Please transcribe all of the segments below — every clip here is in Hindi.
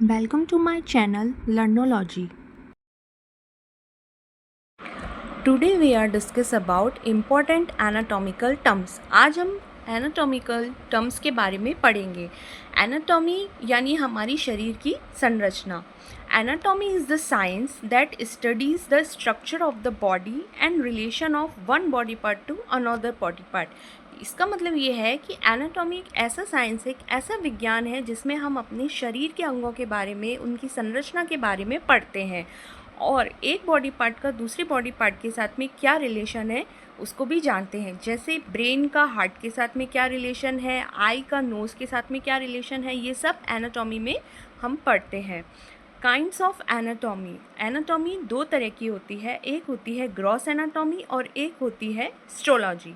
Welcome to my channel Learnology. Today we are discuss about important anatomical terms. आज हम anatomical terms के बारे में पढ़ेंगे. Anatomy यानी हमारी शरीर की संरचना. Anatomy is the science that studies the structure of the body and relation of one body part to another body part. इसका मतलब ये है कि एनाटॉमी एक ऐसा साइंस है, एक ऐसा विज्ञान है जिसमें हम अपने शरीर के अंगों के बारे में, उनकी संरचना के बारे में पढ़ते हैं और एक बॉडी पार्ट का दूसरे बॉडी पार्ट के साथ में क्या रिलेशन है उसको भी जानते हैं. जैसे ब्रेन का हार्ट के साथ में क्या रिलेशन है, आई का नोज़ के साथ में क्या रिलेशन है, ये सब एनाटॉमी में हम पढ़ते हैं. Kinds of anatomy. एनाटॉमी दो तरह की होती है, एक होती है ग्रॉस एनाटॉमी और एक होती है हिस्टोलॉजी.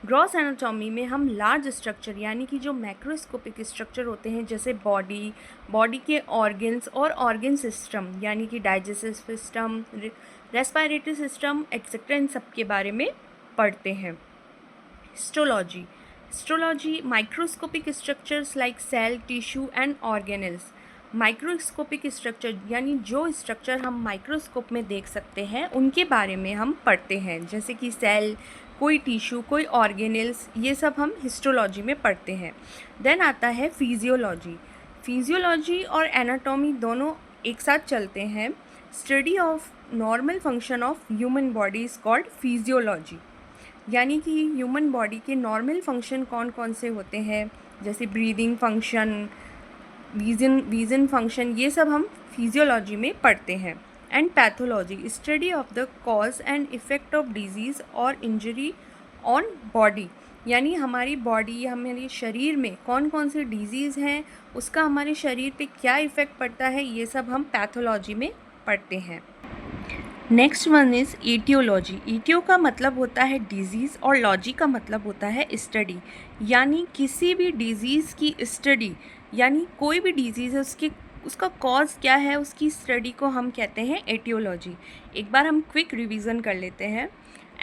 ग्रॉस एनाटॉमी में हम लार्ज स्ट्रक्चर यानी कि जो मैक्रोस्कोपिक स्ट्रक्चर होते हैं जैसे बॉडी के ऑर्गन्स और ऑर्गन सिस्टम यानी कि digestive system, respiratory system etcetera, इन सब के बारे में पढ़ते हैं. Histology microscopic structures like cell, tissue and organelles. Microscopic structure यानी जो स्ट्रक्चर हम माइक्रोस्कोप में देख सकते हैं उनके बारे में हम पढ़ते हैं, जैसे कि सेल, कोई टिश्यू, कोई ऑर्गेनल्स, ये सब हम हिस्टोलॉजी में पढ़ते हैं. देन आता है फिजियोलॉजी और एनाटॉमी दोनों एक साथ चलते हैं. Study of normal function of human body is called physiology. यानी कि ह्यूमन बॉडी के नॉर्मल फंक्शन कौन कौन से होते हैं, जैसे ब्रीदिंग फंक्शन, विजन फंक्शन, ये सब हम फिजियोलॉजी में पढ़ते हैं. And pathology, study of the cause and effect of disease और इंजरी ऑन बॉडी. यानी हमारी बॉडी, हमारे शरीर में कौन कौन से डिजीज़ हैं, उसका हमारे शरीर पे क्या इफ़ेक्ट पड़ता है, ये सब हम पैथोलॉजी में पढ़ते हैं. Next one is aetiology. Aetio का मतलब होता है डिजीज़ और लॉजी का मतलब होता है स्टडी. यानी किसी भी डिजीज़ की स्टडी, यानी कोई भी डिजीज़ है उसका कॉज क्या है, उसकी स्टडी को हम कहते हैं एटियोलॉजी. एक बार हम क्विक रिवीजन कर लेते हैं.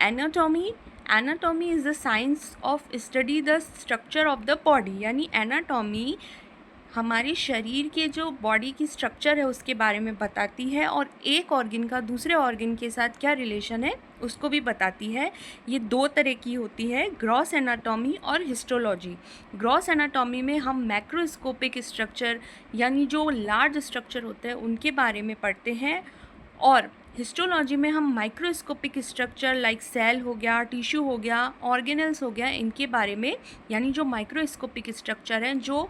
Anatomy is the science of study the structure of the body. यानी एनाटॉमी हमारे शरीर के जो बॉडी की स्ट्रक्चर है उसके बारे में बताती है और एक ऑर्गन का दूसरे ऑर्गन के साथ क्या रिलेशन है उसको भी बताती है. ये दो तरह की होती है, ग्रॉस एनाटॉमी और हिस्टोलॉजी. ग्रॉस एनाटॉमी में हम मैक्रोस्कोपिक स्ट्रक्चर यानी जो लार्ज स्ट्रक्चर होते हैं उनके बारे में पढ़ते हैं और हिस्टोलॉजी में हम माइक्रोस्कोपिक स्ट्रक्चर लाइक सेल हो गया, टिश्यू हो गया, ऑर्गेनल्स हो गया, इनके बारे में यानी जो माइक्रोस्कोपिक स्ट्रक्चर हैं, जो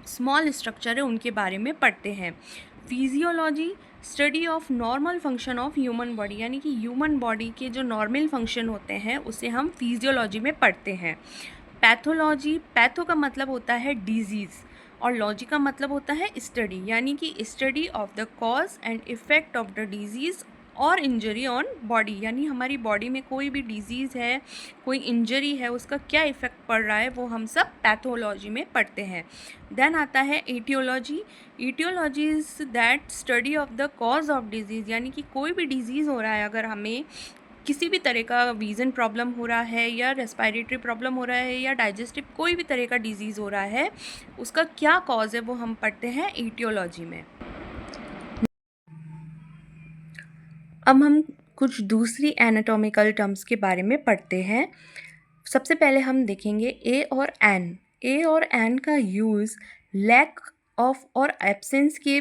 स्मॉल स्ट्रक्चर है, उनके बारे में पढ़ते हैं. Physiology, study of normal function of human body. यानी कि ह्यूमन बॉडी के जो नॉर्मल फंक्शन होते हैं उसे हम फिजियोलॉजी में पढ़ते हैं. पैथोलॉजी, पैथो का मतलब होता है डिजीज़ और लॉजी का मतलब होता है स्टडी. यानी कि study of the cause and effect of the disease और इंजरी ऑन बॉडी. यानी हमारी बॉडी में कोई भी डिजीज़ है, कोई इंजरी है, उसका क्या इफ़ेक्ट पड़ रहा है वो हम सब पैथोलॉजी में पढ़ते हैं. देन आता है aetiology. Aetiology is that study of the cause of disease. यानी कि कोई भी डिजीज़ हो रहा है, अगर हमें किसी भी तरह का विज़न प्रॉब्लम हो रहा है या रेस्पिरेटरी प्रॉब्लम हो रहा है या डाइजेस्टिव कोई भी तरह का डिजीज़ हो रहा है, उसका क्या कॉज है वो हम पढ़ते हैं एटियोलॉजी में. अब हम कुछ दूसरी एनाटॉमिकल टर्म्स के बारे में पढ़ते हैं. सबसे पहले हम देखेंगे ए और एन. ए और एन का यूज़ लैक ऑफ और एब्सेंस के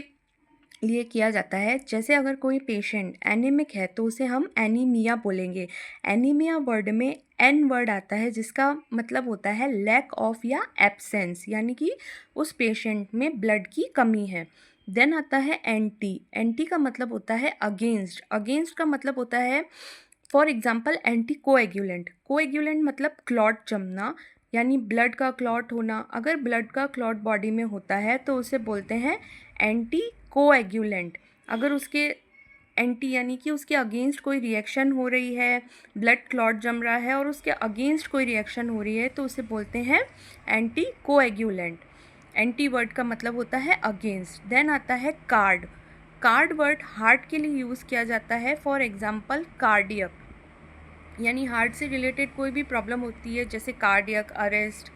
लिए किया जाता है. जैसे अगर कोई पेशेंट एनीमिक है तो उसे हम एनीमिया बोलेंगे. एनीमिया वर्ड में एन वर्ड आता है जिसका मतलब होता है लैक ऑफ या एब्सेंस, यानी कि उस पेशेंट में ब्लड की कमी है. देन आता है एंटी. एंटी का मतलब होता है अगेंस्ट. अगेंस्ट का मतलब होता है for example anti coagulant. Coagulant मतलब क्लॉट जमना, यानी ब्लड का क्लॉट होना. अगर ब्लड का क्लॉट बॉडी में होता है तो उसे बोलते हैं एंटी कोएगुलेंट. अगर उसके एंटी यानी कि उसके अगेंस्ट कोई रिएक्शन हो रही है, ब्लड क्लॉट जम रहा है और उसके अगेंस्ट कोई रिएक्शन हो रही है तो उसे बोलते हैं एंटी कोएगुलेंट. एंटी वर्ड का मतलब होता है अगेंस्ट. देन आता है कार्ड. कार्ड वर्ड हार्ट के लिए यूज़ किया जाता है. फॉर एग्जांपल कार्डियक, यानी हार्ट से रिलेटेड कोई भी प्रॉब्लम होती है जैसे कार्डियक अरेस्ट,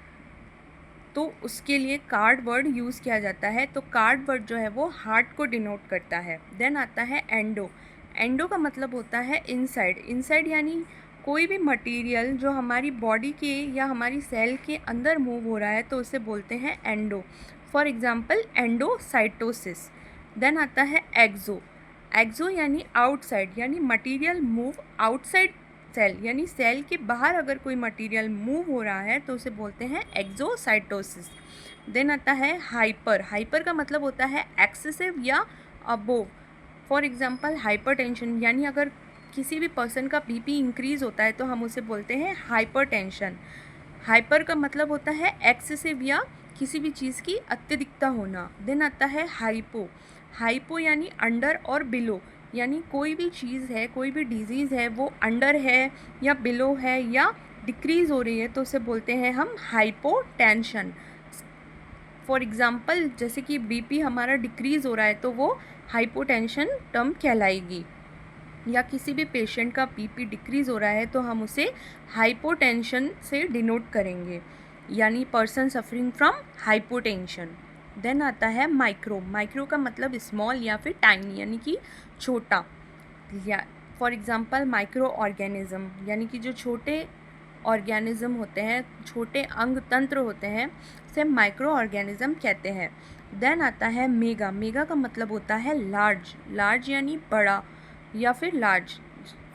तो उसके लिए कार्ड वर्ड यूज़ किया जाता है। तो कार्ड वर्ड जो है वो हार्ट को डिनोट करता है। देन आता है एंडो। एंडो का मतलब होता है इनसाइड। इनसाइड यानी कोई भी मटेरियल जो हमारी बॉडी के या हमारी सेल के अंदर मूव हो रहा है तो उसे बोलते हैं endo. For example endocytosis. Then आता है एक्सो। एक्सो यानी आउटसाइड, यानी मटेरियल मूव आउटसाइड सेल, यानी सेल के बाहर अगर कोई मटेरियल मूव हो रहा है तो उसे बोलते हैं एक्सोसाइटोसिस। देन आता है हाइपर। हाइपर का मतलब होता है एक्सेसिव या अबोव। फॉर एग्जांपल हाइपरटेंशन, यानी अगर किसी भी पर्सन का बीपी इंक्रीज होता है तो हम उसे बोलते हैं हाइपरटेंशन। हाइपर का मतलब होता है एक्सेसिव या किसी भी चीज़ की अत्यधिकता होना। देन आता है हाइपो। हाइपो यानी अंडर और बिलो, यानी कोई भी चीज़ है, कोई भी डिजीज़ है वो अंडर है या बिलो है या डिक्रीज़ हो रही है तो उसे बोलते हैं हम हाइपोटेंशन। फॉर एग्ज़ाम्पल जैसे कि बीपी हमारा डिक्रीज़ हो रहा है तो वो हाइपोटेंशन टर्म कहलाएगी। या किसी भी पेशेंट का बीपी डिक्रीज़ हो रहा है तो हम उसे हाइपोटेंशन से डिनोट करेंगे, यानी person suffering from hypotension. Then आता है माइक्रो। माइक्रो का मतलब स्मॉल या फिर टाइनी, यानी कि छोटा। या फॉर एग्जांपल माइक्रो ऑर्गेनिज्म, यानी कि जो छोटे ऑर्गेनिज्म होते हैं, छोटे अंग तंत्र होते हैं, उसे माइक्रो ऑर्गेनिज्म कहते हैं। देन आता है मेगा। मेगा का मतलब होता है लार्ज। लार्ज यानी बड़ा या फिर large.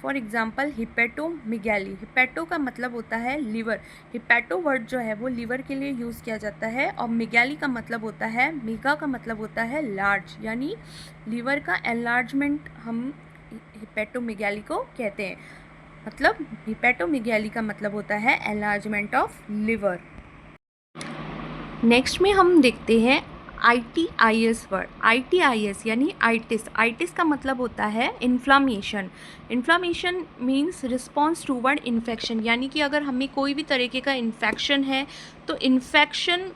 For example hepatomegaly. Hepato का मतलब होता है लिवर। हिपेटो वर्ड जो है वो लिवर के लिए यूज़ किया जाता है। और मेगाली का मतलब होता है, मेगा का मतलब होता है लार्ज, यानी लिवर का एनलार्जमेंट हम हिपेटोमेगाली को कहते हैं। मतलब हिपेटोमेगाली का मतलब होता है एनलार्जमेंट ऑफ लिवर। नेक्स्ट में हम देखते हैं ITIS वर्ड। ITIS यानी आइटिस। आइटिस का मतलब होता है inflammation. Inflammation means response toward infection, यानी कि अगर हमें कोई भी तरीके का इन्फेक्शन है तो इन्फेक्शन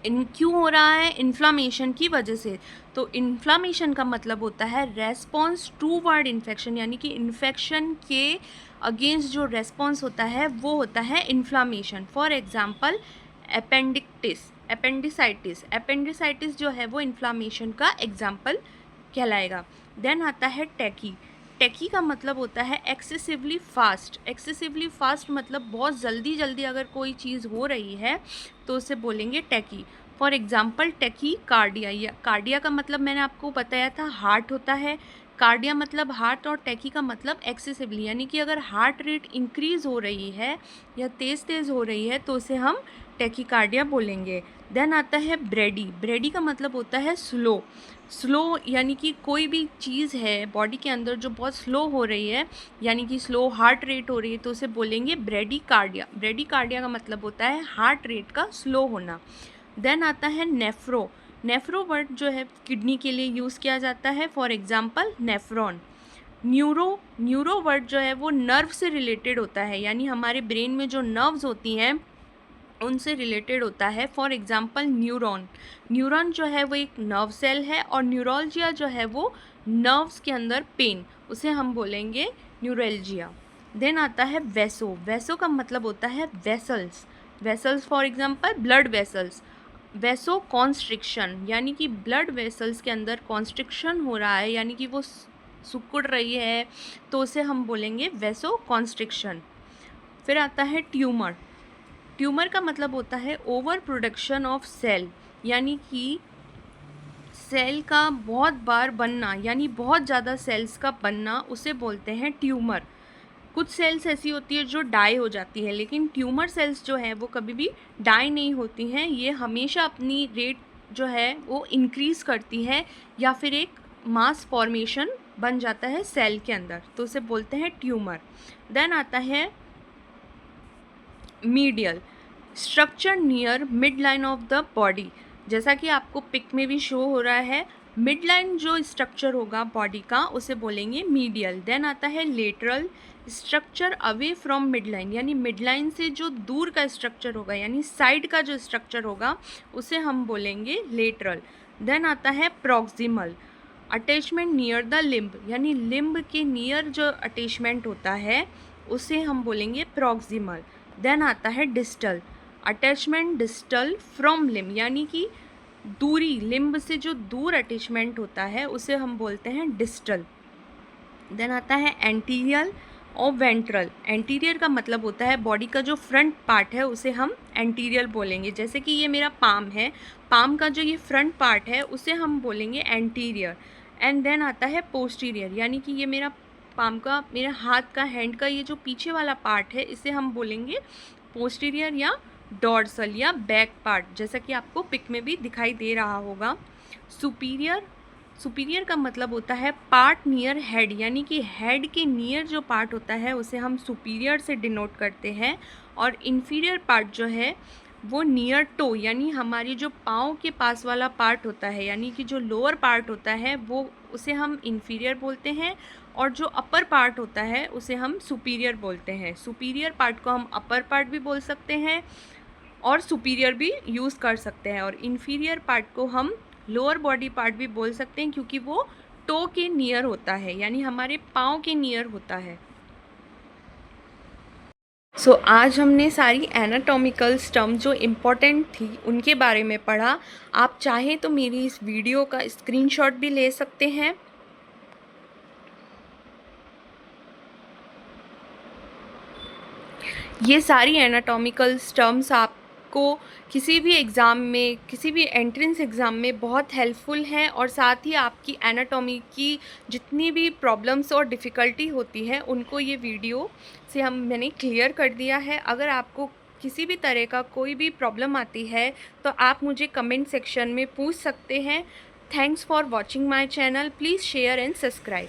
क्यों हो रहा है, इन्फ्लामेशन की वजह से। तो इन्फ्लामेशन का मतलब होता है रेस्पॉन्स टूवर्ड इन्फेक्शन, यानी कि इन्फेक्शन के अगेंस्ट जो रेस्पॉन्स होता है वो होता है inflammation. For example appendicitis. Appendicitis जो है वो इन्फ्लामेशन का एग्जाम्पल कहलाएगा। देन आता है टैकी। टैकी का मतलब होता है एक्सेसिवली फास्ट। एक्सेसिवली फास्ट मतलब बहुत जल्दी जल्दी अगर कोई चीज़ हो रही है तो उसे बोलेंगे tachy. For example tachycardia. या कार्डिया का मतलब मैंने आपको बताया था हार्ट होता है। कार्डिया मतलब हार्ट और टैकी का मतलब एक्सेसिवली, यानी कि अगर हार्ट रेट इंक्रीज़ हो रही है या तेज़ तेज़ हो रही है तो उसे हम टैकीकार्डिया बोलेंगे। देन आता है ब्रेडी। ब्रेडी का मतलब होता है स्लो। स्लो यानी कि कोई भी चीज़ है बॉडी के अंदर जो बहुत स्लो हो रही है, यानी कि स्लो हार्ट रेट हो रही है तो उसे बोलेंगे ब्रेडीकार्डिया। ब्रेडीकार्डिया का मतलब होता है हार्ट रेट का स्लो होना। देन आता है नेफ्रो। नेफ्रो वर्ड जो है किडनी के लिए यूज़ किया जाता है। For example nephron. Neuro word जो है वो नर्व से रिलेटेड होता है, यानी हमारे ब्रेन में जो नर्व्स होती हैं उनसे रिलेटेड होता है। For example neuron. न्यूरॉन जो है वो एक नर्व सेल है और न्यूरोलजिया जो है वो नर्व्स के अंदर पेन, उसे हम बोलेंगे न्यूरल्जिया। देन आता है वेसो। वेसो का मतलब होता है vessels. Vessels for example blood vessels. वेसो constriction, यानी कि ब्लड वेसल्स के अंदर कॉन्स्ट्रिक्शन हो रहा है, यानी कि वो सिकुड़ रही है तो उसे हम बोलेंगे वेसो कॉन्स्ट्रिक्शन। फिर आता है ट्यूमर। ट्यूमर का मतलब होता है ओवर प्रोडक्शन ऑफ सेल, यानी कि सेल का बहुत बार बनना, यानी बहुत ज़्यादा सेल्स का बनना, उसे बोलते हैं ट्यूमर। कुछ सेल्स ऐसी होती है जो डाई हो जाती है, लेकिन ट्यूमर सेल्स जो है वो कभी भी डाई नहीं होती हैं। ये हमेशा अपनी रेट जो है वो इंक्रीज़ करती है या फिर एक मास फॉर्मेशन बन जाता है सेल के अंदर, तो उसे बोलते हैं ट्यूमर। देन आता है medial. Structure near mid line of the body. जैसा कि आपको पिक में भी शो हो रहा है, मिड लाइन जो स्ट्रक्चर होगा बॉडी का उसे बोलेंगे मीडियल। देन आता है lateral. Structure away from mid line, यानी मिड लाइन से जो दूर का स्ट्रक्चर होगा, यानी साइड का जो स्ट्रक्चर होगा उसे हम बोलेंगे लेटरल। देन आता है proximal. Attachment near the limb, यानी लिम्ब के नियर जो अटैचमेंट होता है उसे हम बोलेंगे प्रॉक्सिमल। देन आता है distal. Attachment distal from limb, यानी कि दूरी, लिम्ब से जो दूर अटैचमेंट होता है उसे हम बोलते हैं डिस्टल। देन आता है एंटीरियर और वेंट्रल। एंटीरियर का मतलब होता है बॉडी का जो फ्रंट पार्ट है उसे हम एंटीरियर बोलेंगे। जैसे कि ये मेरा पाम है, पाम का जो ये फ्रंट पार्ट है उसे हम बोलेंगे एंटीरियर। एंड देन आता है पोस्टीरियर, यानी कि ये मेरा पाम का, मेरा हाथ का, हैंड का ये जो पीछे वाला पार्ट है इसे हम बोलेंगे पोस्टीरियर या डॉर्सल या बैक पार्ट, जैसा कि आपको पिक में भी दिखाई दे रहा होगा। सुपीरियर, सुपीरियर का मतलब होता है पार्ट नियर हेड, यानी कि हेड के नियर जो पार्ट होता है उसे हम सुपीरियर से डिनोट करते हैं। और इन्फीरियर पार्ट जो है वो नियर टो, यानी हमारी जो पाँव के पास वाला पार्ट होता है, यानी कि जो लोअर पार्ट होता है वो उसे हम इन्फीरियर बोलते हैं, और जो अपर पार्ट होता है उसे हम सुपीरियर बोलते हैं। सुपीरियर पार्ट को हम अपर पार्ट भी बोल सकते हैं और सुपीरियर भी यूज़ कर सकते हैं, और इन्फीरियर पार्ट को हम लोअर बॉडी पार्ट भी बोल सकते हैं क्योंकि वो टो के नियर होता है, यानी हमारे पाँव के नियर होता है। सो आज हमने सारी एनाटॉमिकल टर्म जो इम्पोर्टेंट थी उनके बारे में पढ़ा। आप चाहें तो मेरी इस वीडियो का स्क्रीनशॉट भी ले सकते हैं। ये सारी एनाटॉमिकल टर्म्स आपको किसी भी एग्ज़ाम में, किसी भी एंट्रेंस एग्ज़ाम में बहुत हेल्पफुल हैं, और साथ ही आपकी एनाटॉमी की जितनी भी प्रॉब्लम्स और डिफ़िकल्टी होती है उनको ये वीडियो से मैंने क्लियर कर दिया है। अगर आपको किसी भी तरह का कोई भी प्रॉब्लम आती है तो आप मुझे कमेंट सेक्शन में पूछ सकते हैं। Thanks for watching my channel. Please share and subscribe.